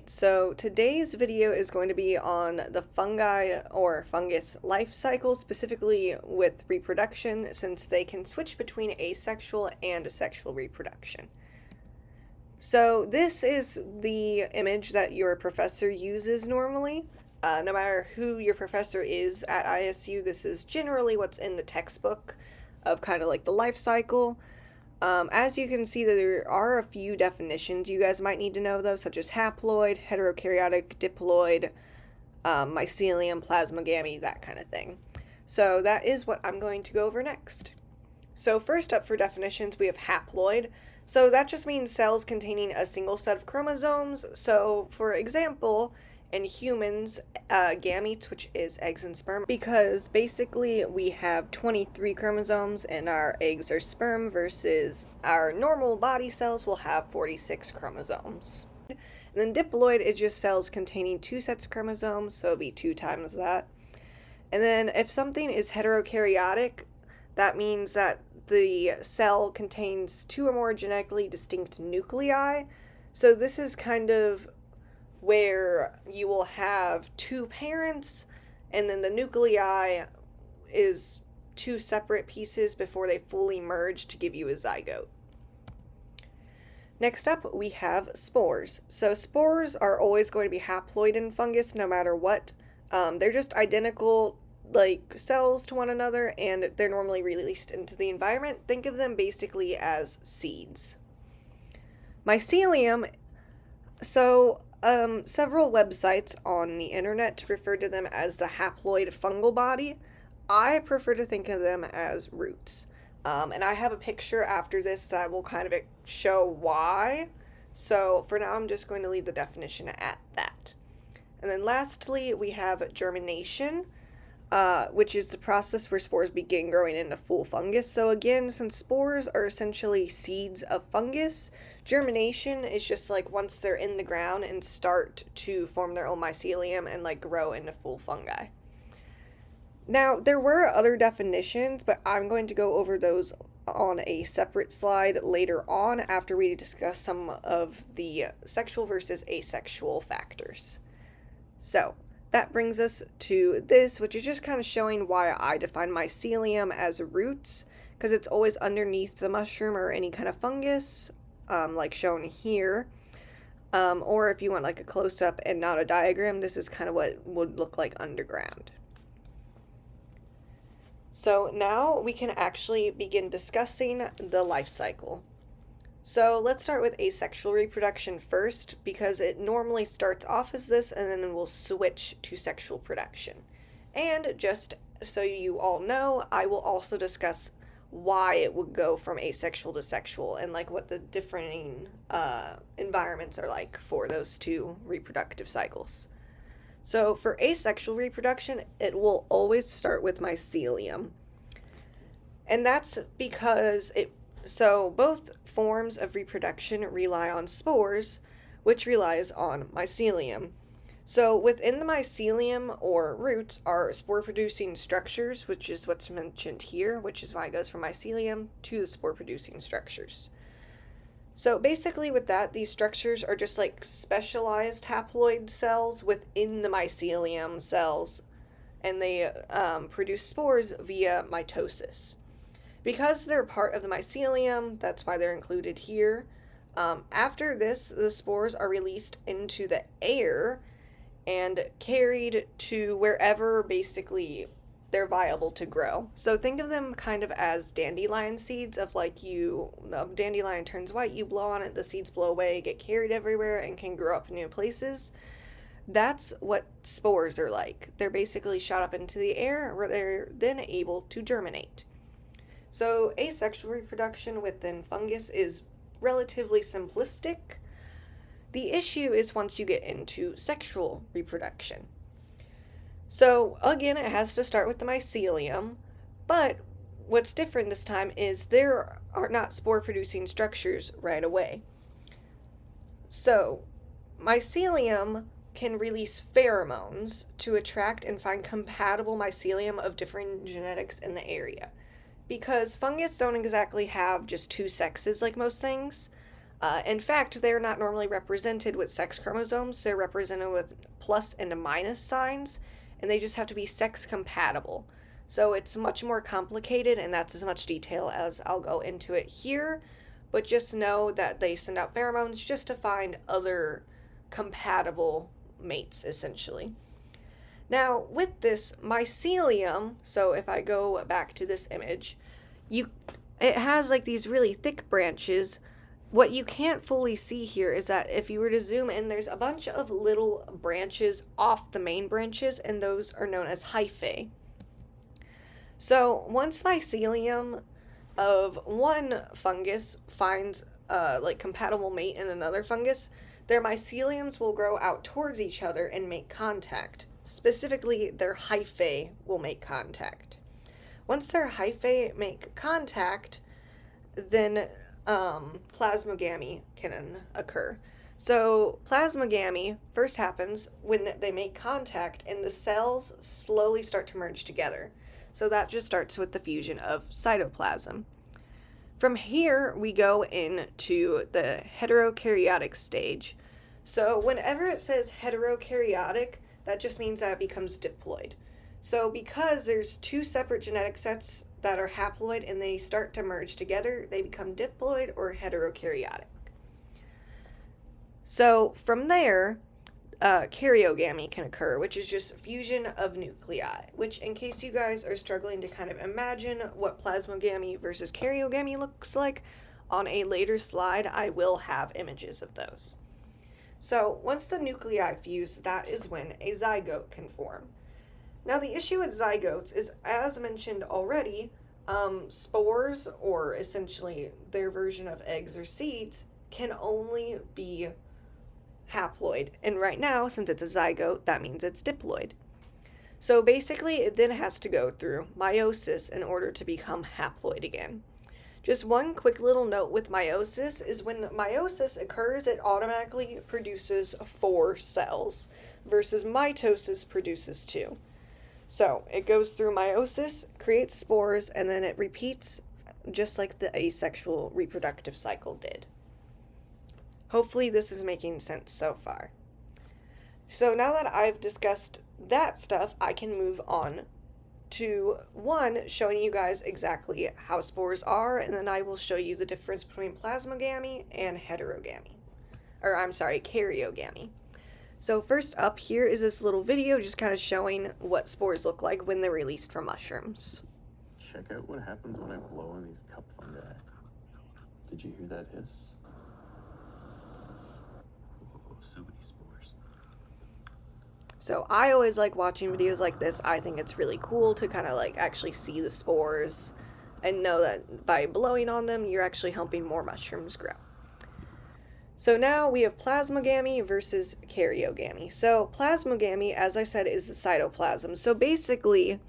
Alright, so today's video is going to be on the fungi or fungus life cycle, specifically with reproduction, since they can switch between asexual and sexual reproduction. So this is the image that your professor uses normally. No matter who your professor is at ISU, this is generally what's in the textbook of kind of like the life cycle. As you can see, there are a few definitions you guys might need to know, though, such as haploid, heterokaryotic, diploid, mycelium, plasmogamy, that kind of thing. So that is what I'm going to go over next. So first up for definitions, we have haploid. So that just means cells containing a single set of chromosomes. So for example, in humans, gametes, which is eggs and sperm, because basically we have 23 chromosomes and our eggs are sperm versus our normal body cells will have 46 chromosomes. And then diploid is just cells containing two sets of chromosomes, so it'll be 2 times that. And then if something is heterokaryotic, that means that the cell contains 2 or more genetically distinct nuclei. So this is kind of where you will have 2 parents, and then the nuclei is 2 separate pieces before they fully merge to give you a zygote. Next up, we have spores. So spores are always going to be haploid in fungus no matter what. They're just identical like cells to one another, and they're normally released into the environment. Think of them basically as seeds. Mycelium, so several websites on the internet refer to them as the haploid fungal body. I prefer to think of them as roots. And I have a picture after this that will kind of show why. So for now, I'm just going to leave the definition at that. And then lastly, we have germination, which is the process where spores begin growing into full fungus. So again, since spores are essentially seeds of fungus, germination is just like once they're in the ground and start to form their own mycelium and like grow into full fungi. Now, there were other definitions, but I'm going to go over those on a separate slide later on after we discuss some of the sexual versus asexual factors. So that brings us to this, which is just kind of showing why I define mycelium as roots, because it's always underneath the mushroom or any kind of fungus, like shown here. Or if you want like a close-up and not a diagram, this is kind of what would look like underground. So now we can actually begin discussing the life cycle. So let's start with asexual reproduction first, because it normally starts off as this and then will switch to sexual production. And just so you all know, I will also discuss why it would go from asexual to sexual and like what the differing environments are like for those 2 reproductive cycles. So for asexual reproduction, it will always start with mycelium. And that's because so both forms of reproduction rely on spores, which relies on mycelium. So within the mycelium or roots are spore-producing structures, which is what's mentioned here, which is why it goes from mycelium to the spore-producing structures. So basically with that, these structures are just like specialized haploid cells within the mycelium cells, and they produce spores via mitosis. Because they're part of the mycelium, that's why they're included here. After this, the spores are released into the air and carried to wherever basically they're viable to grow. So think of them kind of as dandelion seeds of like the dandelion turns white, you blow on it, the seeds blow away, get carried everywhere, and can grow up in new places. That's what spores are like. They're basically shot up into the air where they're then able to germinate. So asexual reproduction within fungus is relatively simplistic. The issue is once you get into sexual reproduction. So again, it has to start with the mycelium, but what's different this time is there are not spore-producing structures right away. So mycelium can release pheromones to attract and find compatible mycelium of different genetics in the area. Because fungus don't exactly have just 2 sexes like most things, In fact, they're not normally represented with sex chromosomes. They're represented with plus and minus signs, and they just have to be sex compatible. So it's much more complicated, and that's as much detail as I'll go into it here. But just know that they send out pheromones just to find other compatible mates, essentially. Now, with this mycelium, so if I go back to this image, it has like these really thick branches. What you can't fully see here is that if you were to zoom in, there's a bunch of little branches off the main branches, and those are known as hyphae. So once mycelium of one fungus finds like compatible mate in another fungus, their myceliums will grow out towards each other and make contact. Specifically, their hyphae will make contact. Once their hyphae make contact, then plasmogamy can occur. So plasmogamy first happens when they make contact and the cells slowly start to merge together. So that just starts with the fusion of cytoplasm. From here, we go into the heterokaryotic stage. So whenever it says heterokaryotic, that just means that it becomes diploid. So because there's two separate genetic sets that are haploid and they start to merge together, they become diploid or heterokaryotic. So from there, karyogamy can occur, which is just fusion of nuclei, which in case you guys are struggling to kind of imagine what plasmogamy versus karyogamy looks like, on a later slide I will have images of those. So once the nuclei fuse, that is when a zygote can form. Now the issue with zygotes is, as mentioned already, spores, or essentially their version of eggs or seeds, can only be haploid. And right now, since it's a zygote, that means it's diploid. So basically, it then has to go through meiosis in order to become haploid again. Just one quick little note with meiosis is when meiosis occurs, it automatically produces 4 cells, versus mitosis produces 2. So it goes through meiosis, creates spores, and then it repeats just like the asexual reproductive cycle did. Hopefully this is making sense so far. So now that I've discussed that stuff, I can move on to showing you guys exactly how spores are, and then I will show you the difference between plasmogamy and karyogamy. So first up here is this little video just kind of showing what spores look like when they're released from mushrooms. Check out what happens when I blow on these cup fungi. Did you hear that hiss? Oh, so many spores. So I always like watching videos like this. I think it's really cool to kind of like actually see the spores and know that by blowing on them, you're actually helping more mushrooms grow. So now we have plasmogamy versus karyogamy. So plasmogamy, as I said, is the cytoplasm. So basically,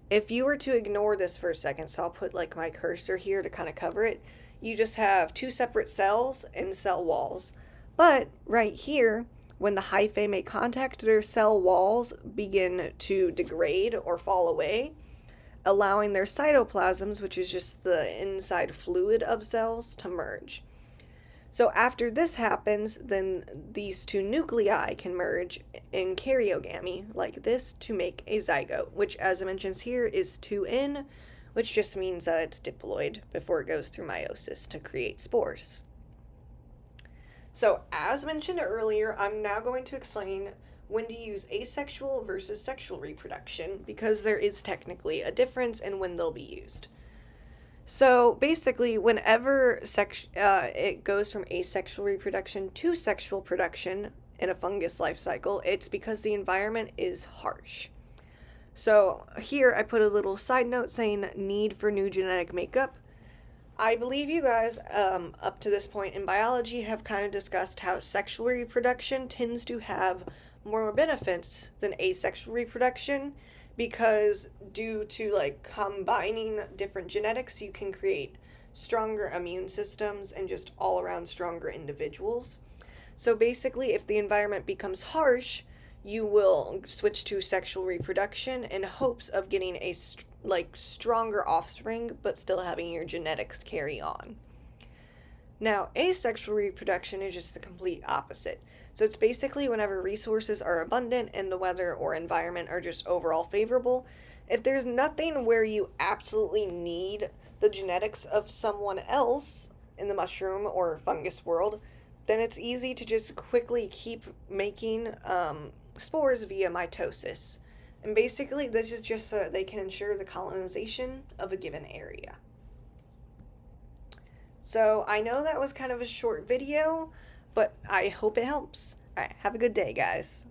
if you were to ignore this for a second, so I'll put like my cursor here to kind of cover it, you just have 2 separate cells and cell walls. But right here, when the hyphae make contact, their cell walls begin to degrade or fall away, allowing their cytoplasms, which is just the inside fluid of cells, to merge. So after this happens, then these 2 nuclei can merge in karyogamy, like this, to make a zygote, which, as it mentions here, is 2N, which just means that it's diploid before it goes through meiosis to create spores. So, as mentioned earlier, I'm now going to explain when to use asexual versus sexual reproduction, because there is technically a difference in when they'll be used. So basically, whenever it goes from asexual reproduction to sexual production in a fungus life cycle, it's because the environment is harsh. So here I put a little side note saying need for new genetic makeup. I believe you guys, up to this point in biology, have kind of discussed how sexual reproduction tends to have more benefits than asexual reproduction, because due to like combining different genetics, you can create stronger immune systems and just all around stronger individuals. So basically, if the environment becomes harsh, you will switch to sexual reproduction in hopes of getting a stronger offspring, but still having your genetics carry on. Now, asexual reproduction is just the complete opposite. So it's basically whenever resources are abundant and the weather or environment are just overall favorable. If there's nothing where you absolutely need the genetics of someone else in the mushroom or fungus world, then it's easy to just quickly keep making spores via mitosis. And basically, this is just so that they can ensure the colonization of a given area. So I know that was kind of a short video, but I hope it helps. All right, have a good day, guys.